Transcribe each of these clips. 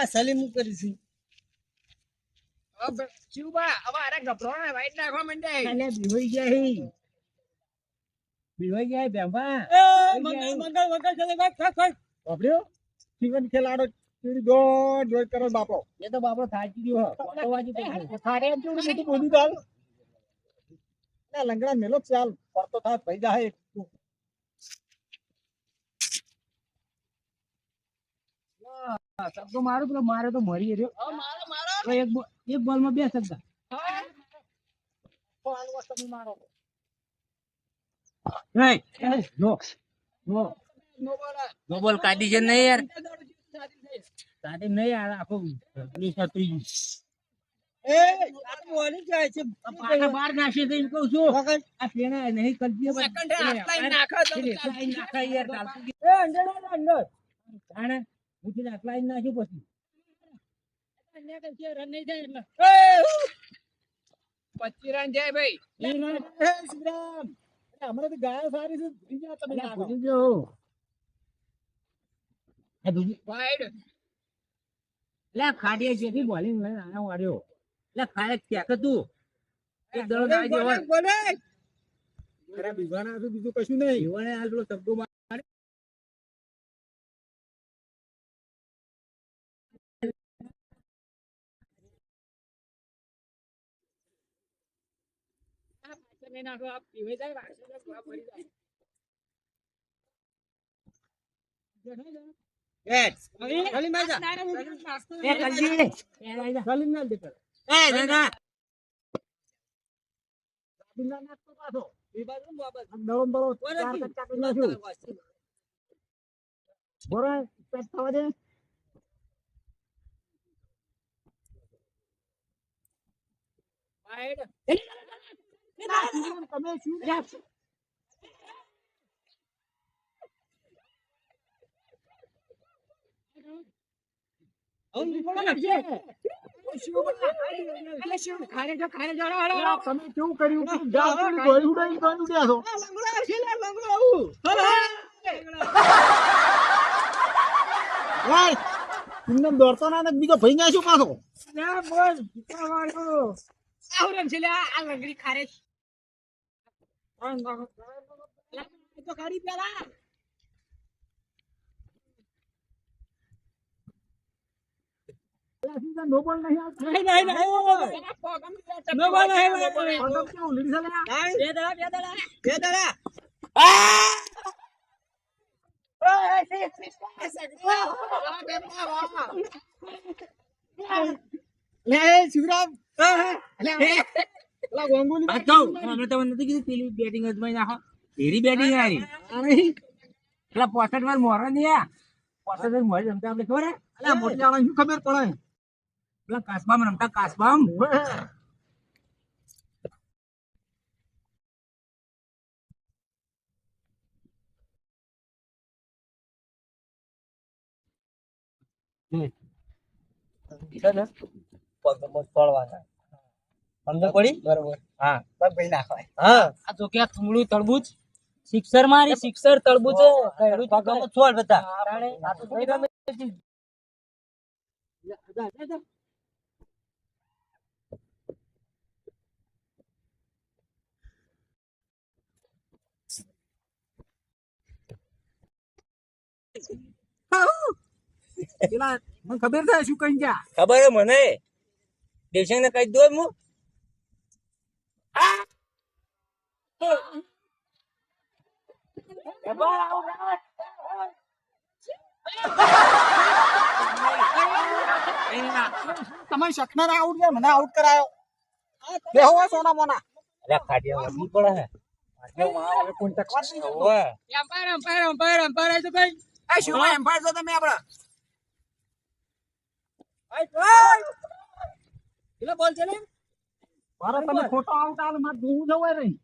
સલીમ કરીશું ચુબા હવે અરે ગભરો ને વાઈટ નાખવા માંડે બીવાઈ ગયા બેંબા મંગળ ચલે બાપડ્યો જીવન ખેલાડો ચીડી દોડ દોડ કરો બાપો એ તો બાપો થાકી ગયો થારે એમ કેવું મોટું બોલ્યું ચાલ ના લંગડા મેલો ચાલ પડતો થાત ભાઈ જાય શબ્દો મારો પેલો મારે તો મરી રહ્યો એક બોલ માં બે શબ્દ નો બોલ કાઢી છે નહીં યાર કાઢી નહીં યાર આખો બાર નાખી દઈ કઉ છું આ પેણા નહીં કરતી અંદર આટલા નાખ્યું પછી 25 રન જાય ભાઈ હમણાં ગાયો સારી છે ખાડીએ જેથી બોલિંગ લઈને આના વાળ્યો એટલે ખાય ક્યાંક તું એક દડો આવી જવાય બીજાના બીજું કશું નહીં બીવાને આ પેલો શબ્દો નાખો આપ પીવે જાય તમે શું તમે કેવું કર્યું દોડતો ના બીજો ભાઈ ના શું પાછો આ લંગડી ખારે તો ખાડી પેલા નોબલ નહીં શિવરામ બેટિંગ બેટિંગ આવી પેલા 65 વાર મોરા નહીં 65 વાર રમતા આપડે ખબર મોટી શું ખબર પડે પેલા કાસબામ રમતા કાસબામ અંદર પડી બરોબર હા ભાઈ નાખવાય હા આ તો ક્યાં થમડું તળબૂચ સિક્સર મારી સિક્સર તળબૂચ પગમાં છોડ બતા આ તો ભાઈ રમે મને ખબર છે શું કઈ ગયા ખબર હે મને દેવસિંહ ને કહી દો હું તમારી શકનાર આઉટ ગયા મને આઉટ કરાયો બેહો સોના મોના અરે ખાડિયા વધી પડે હે એમ્પાયર તો કઈ આ શું એમ્પાયર તો તમે આપડા કેટલો બોલ છે ને મારા તમે ખોટો આઉટ આલ માર જોવું જવાય રહી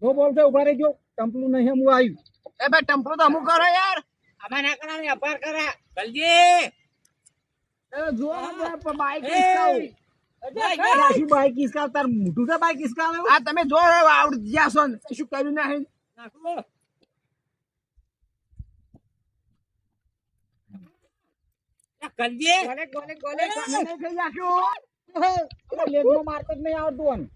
નો બોલ છે ઉભા રહી ગયો ટમ્પલું નહીં હું આવ્યું એ ભાઈ ટમ્પલું તો અમુક કરો યાર અમે ના કરાને અપાર કરે જલ્દી એ જો બાઈક બાઈક કિસકા તાર મોટું છે બાઈક કિસકા આ તમે જો આઉટ જ્યા છો શું કર્યું નહીં નાખો કરજે ગોલે નહીં થઈ જાશું. એટલે લેગમાં મારતો જ નહીં આવતું આને.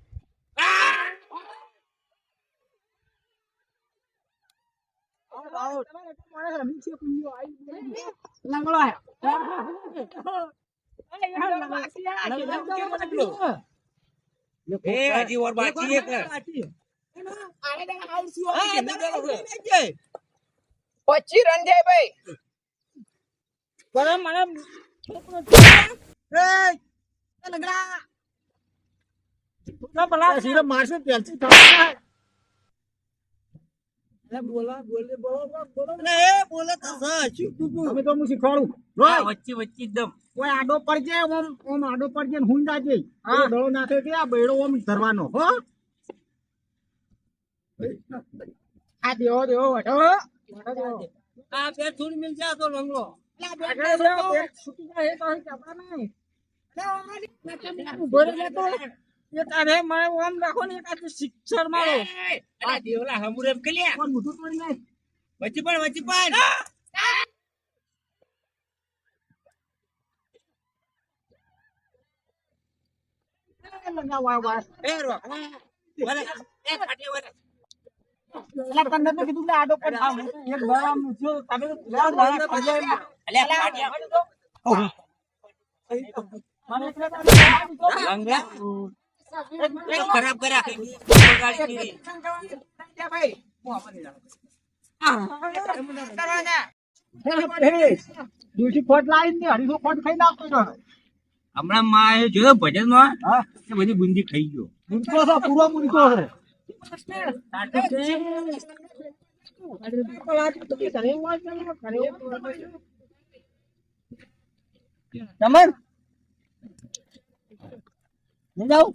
લંગડો એ હજી ઓર બાકી એક પછી રન જાય ભાઈ. મારશે પેલથી થવા. અમે તો હું શીખવાડું. વચ્ચે વચ્ચે એકદમ કોઈ આડો પડજે ઓમ આડો પડજે ને હું જાજે દળો નાખે કે આ બૈડો ઓમ ધરવાનો હો. આ દેવો વઢો આ બે થોડી મિલ જા તો લંગડો છૂટી જાય તો કપડા નહીં. ઉભો રહે તો એક આને મને ઓમ રાખો ને એક આ શિક્ષર મારો અલા દેવલા હમુરે એમ કલ્યા કોણ મોટું તોડી નાખ. વચ્ચે પણ વાહ વાહ એ રો વલે એ ફાટે વલે એટલે તને તો કીધું કે આડો પડ એક બરામ જો તમે લાવ બરામ પડે અલે ફાટે લંગડા એક ખરાબ કર્યા ગાડી ભાઈ દૂસરી ફોટ લાવી ને 250 ફોટ ખાઈ નાખતો હતો. હમણાં માં જોયો ભજન માં હા એ બધી બુંદી ખાઈ ગયો મૂર્ખો છે પૂરો મૂર્ખો છે. ચમન નહીં જાઉં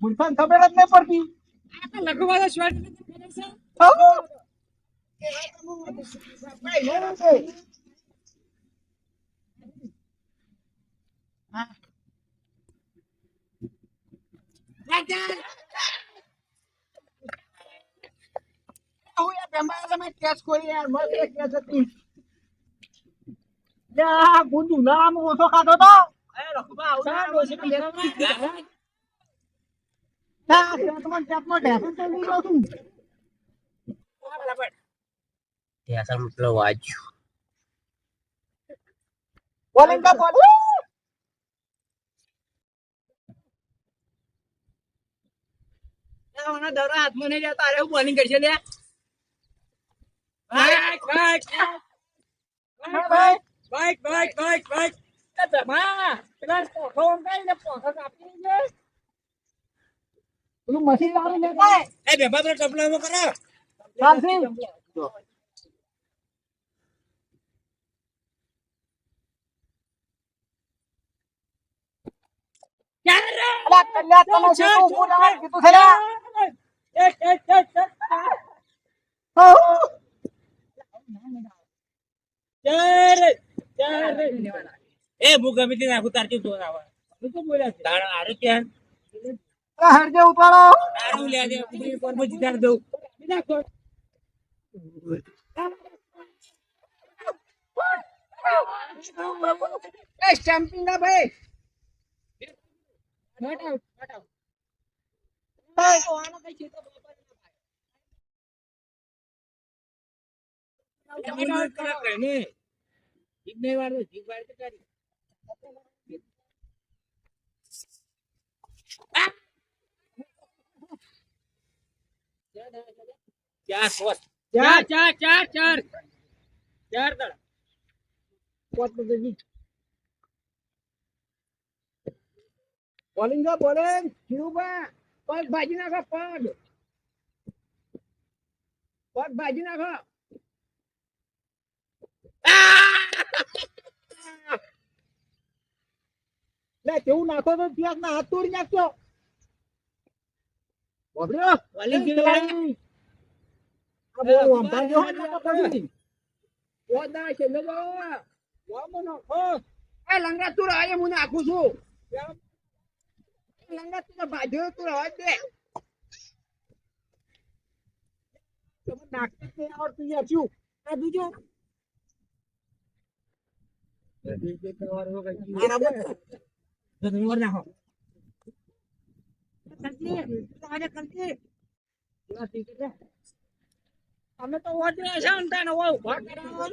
મૂર્ખાને ખબર જ નહીં પડતી. ગુંજુ નામ ઓછો ખાતો તો હાથમાં નહીં જતા અરે હું બોલિંગ કરશે લે પેલું મશીન વાળું લેતા એ બેબા પેલા ટપલામાં કરો ચાલશે. અલા કલ્યા તને શું ઊભું રહેવાનું કીધું છે લ્યા? એ હું ગમે તે નાખું તાર જોર આવે તારા આરે ક્યાં હરજે ઉતારો તારું લે દે હું કોણ માં જીતાડ દઉં સ્ટેમ્પિંગ ના ભાઈ બોલિંગ બોલિંગ પગ ભાજી નાખો પગ ભાજી નાખો લે કેવું નાખો તો ત્યાં ના હાથ તોડી નાખજો બોલ્યો બોલિંગ આ બોલ વાંધો ન પડી ઓ ના છે લે જો વામો નો ખો એ લંગા તું રહે હું નાખું છું લંગા તું તો ભાજ્યો તું રહે દે તમે નાખતા જ નહીં આવડતું યાર શું આ બીજો નંબર નાખો અમે તો ઓજરે છે ને તને ઓય ઉભા કરાવો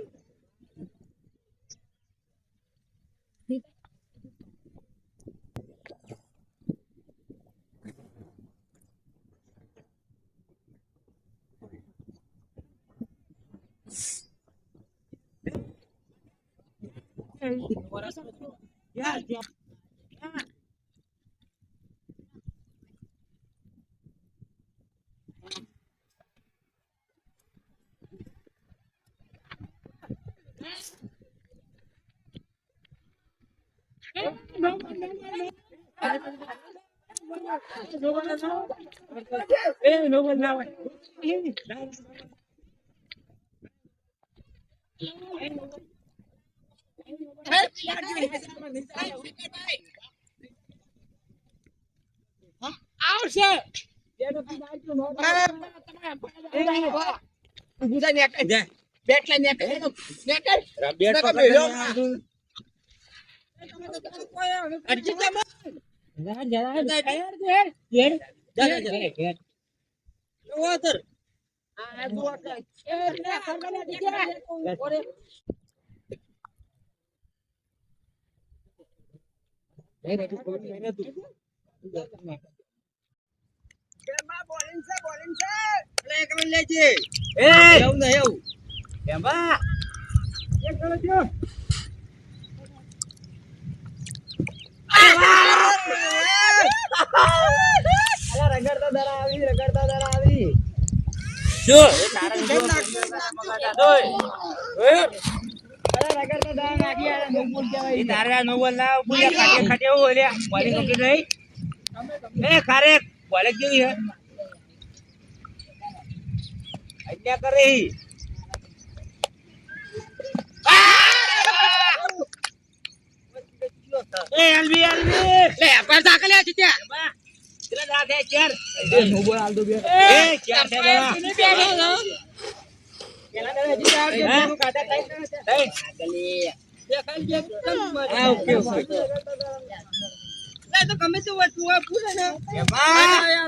આવશે ઉભું થાય ને જા બેટ લઈને ને બેટ નકર પકડ બેલો. અરજી તમે બેમાં બોલિંગ છે લે કમ લેજે એ એવું ને એવું એમાં એક ગણો છો જો એ તારા જો મગાતા દોય એ તારા નો બોલ ના પૂરા ખાટે ખાટે ઓલ્યા બોલિંગ કમ્પ્લીટ નહીં એ ખારે બોલે કેવી હે અન્યા કરે એ એલબી લે પર તાકલ્યા છે ત્યાં કેટલા રાખે ચાર નો બોલ આલ દો બે એ ચાર છે દેવા પેલા દરે જીતા હા? નું કાટા ટાઈટ હા ઓકે ઓકે લે તો ગમે તે હોય તું આ પૂછે ને એમાં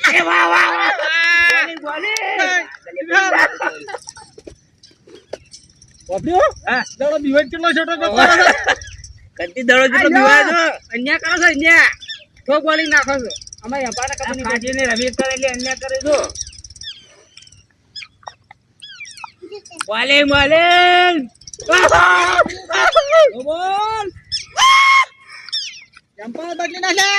અરે વાહ વાહ વાહ ઓબ્યો હા દડો દિવાઈ કેટલો છોટો તો કંટી દડો જેટલો બીવાય છો અન્યા કરો છો અન્યા તો બોલિંગ નાખો છો અમારે અપાના આ ફાટીને રમી કરે એટલે અન્યા કરે છો બોલિંગ બોલિંગ બોલ જમ્પર બદલી નાખે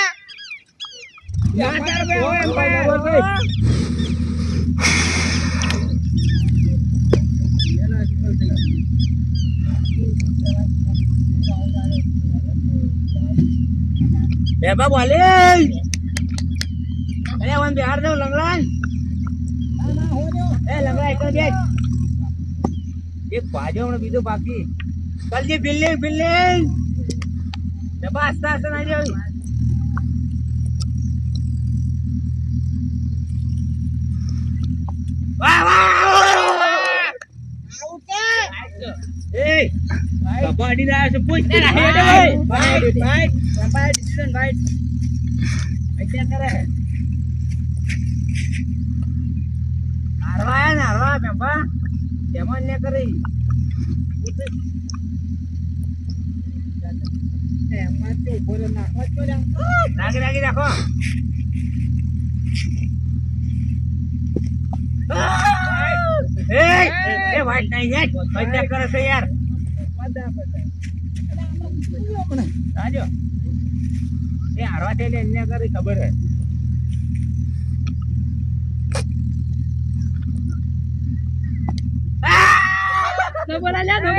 બેબા બોલિંગ અરે વન બિહાર દો લંગડાન એ લંગડા એક બેટ એક બાજો હમણાં બીજો બાકી કલજી બિલ્ડિંગ બિલ્ડિંગ બેબા આસ્તા આસ્તા ના જાવ વાહ વાહ એ કબડ્ડી ના છે પૂછ ને હેડ ભાઈ ભાઈ એમ્પાયર ડિસિઝન ભાઈ ऐसे करे हारवा है ना हारवा बेबा केमन ने કરી એમાં તો ઉપર નાખવા જ પડે નાગી નાગી રાખો એ એ વાઈટ નહીં યાર કઈ કરે છે યાર રાજો એ હારવા છે એટલે એને કરી ખબર હે ડબલ આલ્યા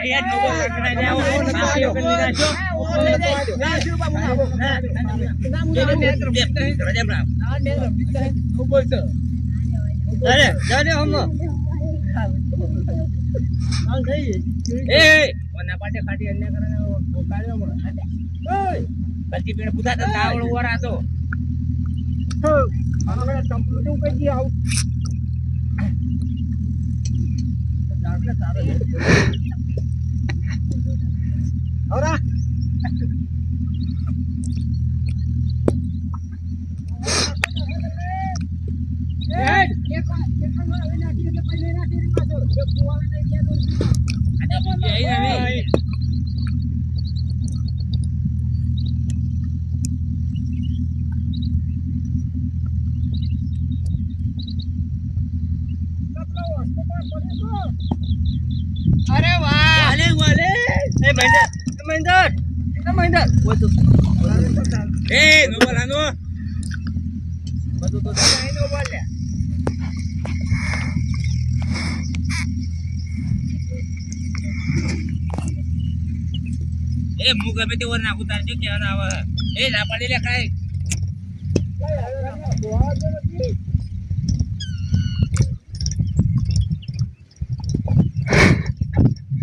યાર ડબલ લખના જાઓ અરે જાને હમ એ કોના પાટે ખાટી અન્ય કરને કાળ્યો મળે ઓય કલ્જી પેડ પૂછા તો તાવળ ઓરા તો હવે કમ્પ્યુટર કઈ આવું દાખલા સારો છે ઓરા અરે વાહ વાલે વાલે એ મહેન્દર વો તો એ નો બોલાનો બધું તો જાય નો બોલે એ મુ ગમે તે વર ના ઉતારજો કે ના આવે એ ના પાડી લે કાઈ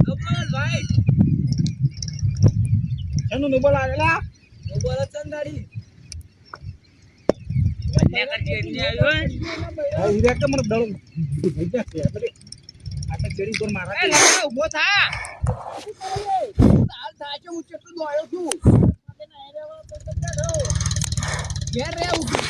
ડબલ ભાઈ એનું નંબર આવેલા બોલ ચંદાડી બંને કરજે એટલે આવ્યો હીરા કે મને દળ થઈ જશે એટલે આટલે ચડી પર મારા એ લગા ઉભો થા હાલ સાચો હું કેટલું દોડ્યો છું ઘેર રે ઉભી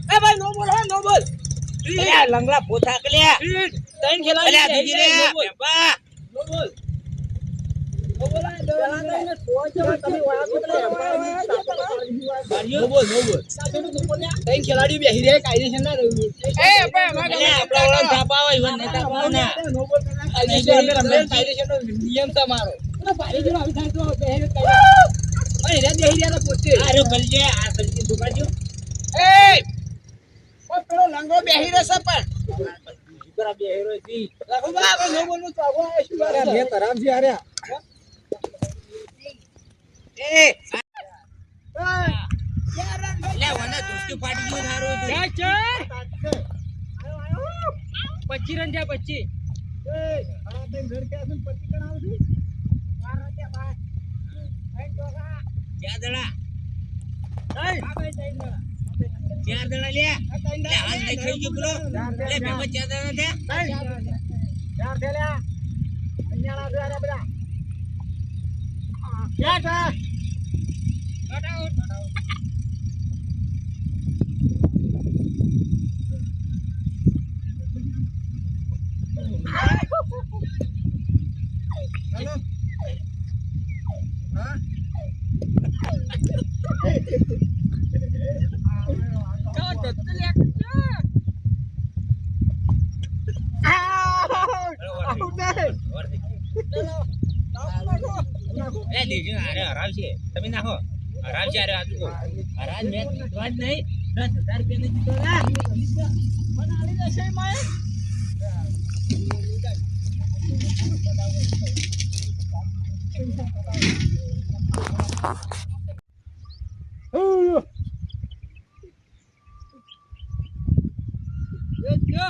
એ ભાઈ નો બોલ હો નો બોલ અલ્યા લંગડા પોથા કે લે ત્રણ ખેલાડી અલ્યા બીજી રે બા નો બોલ નો બોલ પેલા તમને સોજો તમે વાત નો બોલ ત્રણ ખેલાડી બેહી રે કાયદેસર ના રહ્યું એ અલ્યા આપડા ઓળખ છાપાવા ઈવન નેતા પાવ ના નો બોલ કાયદેસર નિયમ છે મારો ભાઈ જો આવી થાય તો બેહી રે કાયદે અરે રે બેહી રે પોતે આરો કલજે આ કલજી દુકાજો એ ઓ પેલો લંગો બેહી રહેશે પણ દીકરા બે હેરો દી લાખો બા આપણે નો બોલનું તો આવો આ શું વાત અરે છે મે તરામ છે અરે એ અલ્યા વના દોસ્તી ફાટી ગયું થારો પચી રન જા 25 આ તે ઘર કે આસન પતિ કણાવ છું ચાર દડા આ ભાઈ જઈને ચાર દડા લે અલ્યા હાલ નહીં થઈ ગયો પેલો લે ભેગો ચાર દડા થયા ચાર થેલ્યા અન્યાળા છે અરે બધા ક્યાં છે હેલો હા ચો જતો લે એ દેજો અરે હરાવ છે તમે નાખો હરાવ છે અરે આજુ હરાજ મેચ જીતવા જ નહીં 10,000 રૂપિયા ને જીતો ના મને આલી દેશે માય Oh, જો